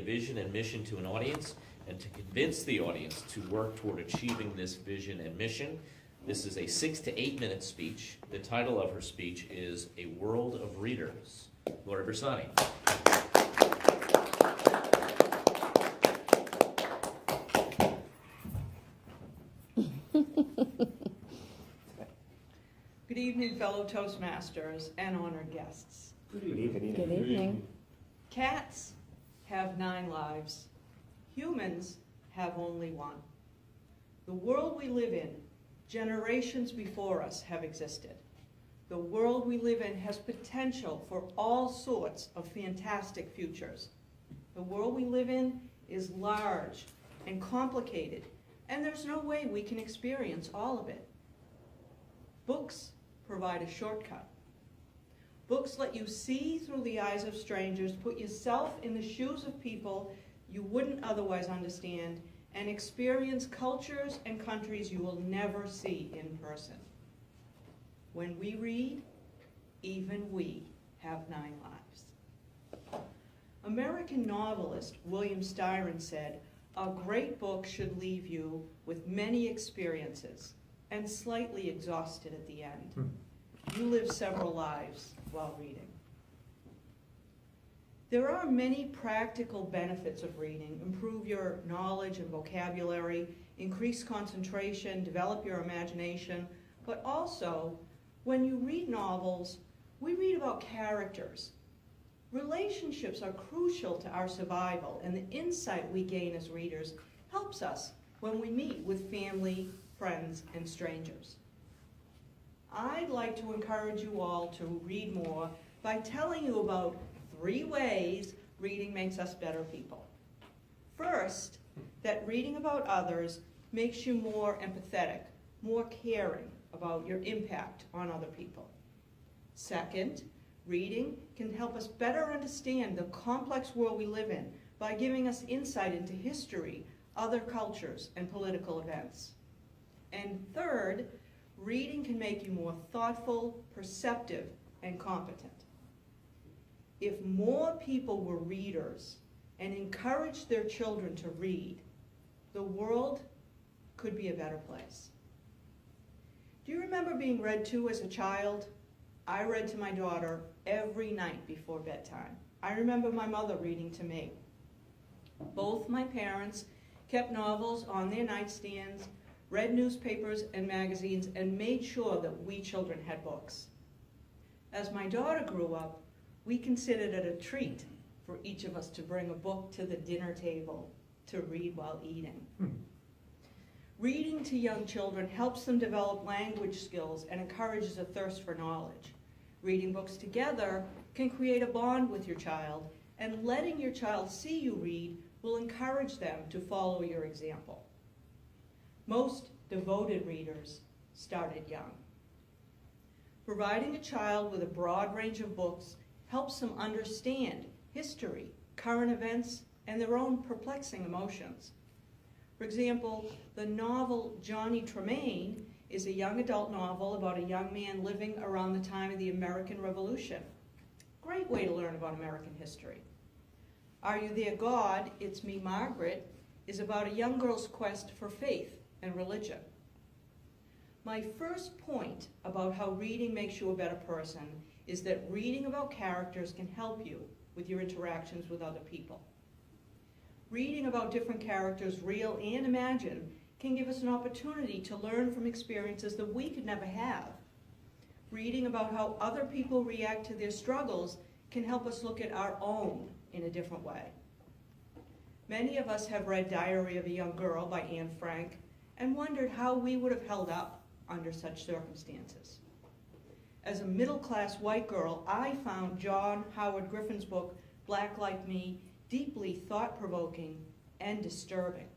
vision and mission to an audience and to convince the audience to work toward achieving this vision and mission. This is a 6 to 8 minute speech. The title of her speech is A World of Readers. Laura Bersani. Good evening, fellow Toastmasters and honored guests. Good evening. Good evening. Cats have 9 lives. Humans have only one. The world we live in, generations before us have existed. The world we live in has potential for all sorts of fantastic futures. The world we live in is large and complicated, and there's no way we can experience all of it. Books provide a shortcut. Books let you see through the eyes of strangers, put yourself in the shoes of people you wouldn't otherwise understand, and experience cultures and countries you will never see in person. When we read, even we have 9 lives. American novelist William Styron said, "A great book should leave you with many experiences and slightly exhausted at the end. You live several lives while reading." There are many practical benefits of reading. Improve your knowledge and vocabulary, increase concentration, develop your imagination, but also, when you read novels, we read about characters. Relationships are crucial to our survival, and the insight we gain as readers helps us when we meet with family, friends, and strangers. I'd like to encourage you all to read more by telling you about 3 ways reading makes us better people. First, that reading about others makes you more empathetic, more caring about your impact on other people. Second, reading can help us better understand the complex world we live in by giving us insight into history, other cultures, and political events. And third, reading can make you more thoughtful, perceptive, and competent. If more people were readers and encouraged their children to read, the world could be a better place. Do you remember being read to as a child? I read to my daughter every night before bedtime. I remember my mother reading to me. Both my parents kept novels on their nightstands, read newspapers and magazines, and made sure that we children had books. As my daughter grew up, we considered it a treat for each of us to bring a book to the dinner table to read while eating. Reading to young children helps them develop language skills and encourages a thirst for knowledge. Reading books together can create a bond with your child, and letting your child see you read will encourage them to follow your example. Most devoted readers started young. Providing a child with a broad range of books helps them understand history, current events, and their own perplexing emotions. For example, the novel Johnny Tremain is a young adult novel about a young man living around the time of the American Revolution. Great way to learn about American history. Are You There, God? It's Me, Margaret is about a young girl's quest for faith and religion. My first point about how reading makes you a better person is that reading about characters can help you with your interactions with other people. Reading about different characters, real and imagined, can give us an opportunity to learn from experiences that we could never have. Reading about how other people react to their struggles can help us look at our own in a different way. Many of us have read Diary of a Young Girl by Anne Frank and wondered how we would have held up under such circumstances. As a middle-class white girl, I found John Howard Griffin's book, Black Like Me, deeply thought-provoking and disturbing.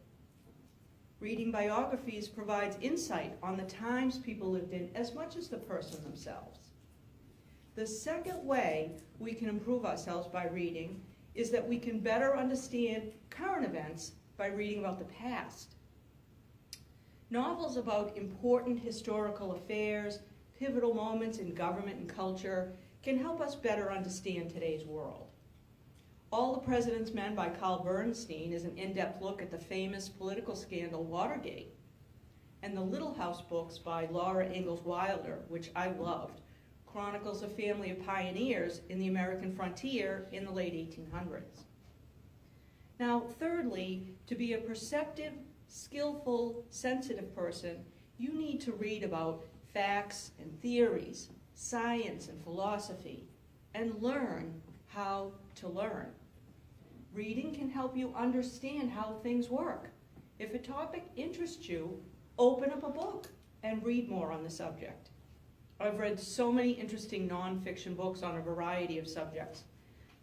Reading biographies provides insight on the times people lived in as much as the person themselves. The second way we can improve ourselves by reading is that we can better understand current events by reading about the past. Novels about important historical affairs, pivotal moments in government and culture can help us better understand today's world. All the President's Men by Carl Bernstein is an in-depth look at the famous political scandal Watergate. And the Little House books by Laura Ingalls Wilder, which I loved, chronicles a family of pioneers in the American frontier in the late 1800s. Now, thirdly, to be a perceptive, skillful, sensitive person, you need to read about facts and theories, science and philosophy, and learn how to learn. Reading can help you understand how things work. If a topic interests you, open up a book and read more on the subject. I've read so many interesting nonfiction books on a variety of subjects.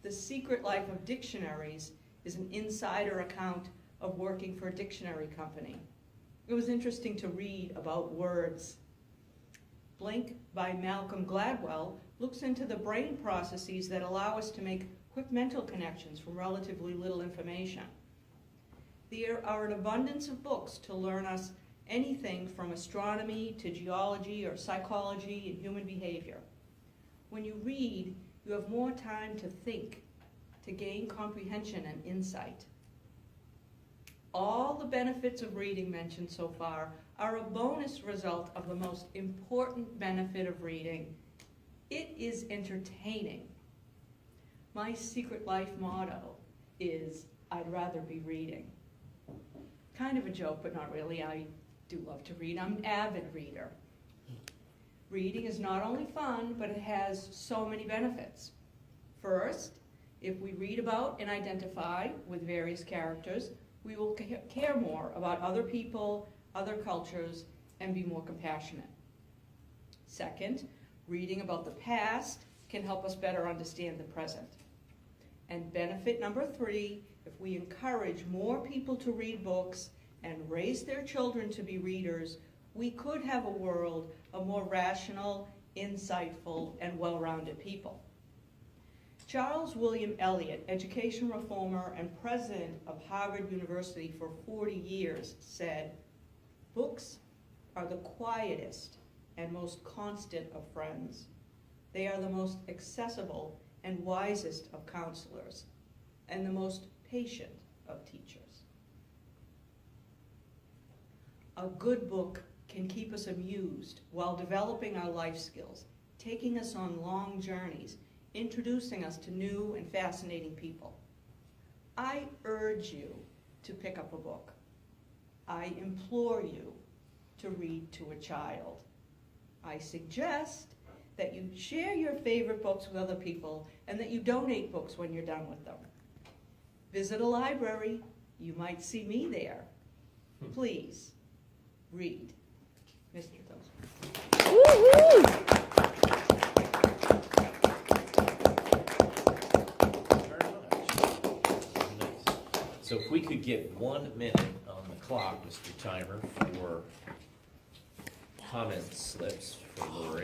The Secret Life of Dictionaries is an insider account of working for a dictionary company. It was interesting to read about words. Blink by Malcolm Gladwell looks into the brain processes that allow us to make quick mental connections from relatively little information. There are an abundance of books to learn us anything from astronomy to geology or psychology and human behavior. When you read, you have more time to think, to gain comprehension and insight. All the benefits of reading mentioned so far are a bonus result of the most important benefit of reading. It is entertaining. My Secret Life motto is, I'd rather be reading. Kind of a joke, but not really. I do love to read. I'm an avid reader. Reading is not only fun, but it has so many benefits. First, if we read about and identify with various characters, we will care more about other people, other cultures, and be more compassionate. Second, reading about the past can help us better understand the present. And benefit number 3, if we encourage more people to read books and raise their children to be readers, we could have a world of more rational, insightful, and well-rounded people. Charles William Eliot, education reformer and president of Harvard University for 40 years, said, "Books are the quietest and most constant of friends. They are the most accessible and wisest of counselors, and the most patient of teachers." A good book can keep us amused while developing our life skills, taking us on long journeys, introducing us to new and fascinating people. I urge you to pick up a book. I implore you to read to a child. I suggest that you share your favorite books with other people and that you donate books when you're done with them. Visit a library. You might see me there. Please, read. Mr. Tozer. Woo-hoo! Nice. So if we could get 1 minute on the clock, Mr. Timer, for comment slips for Lori.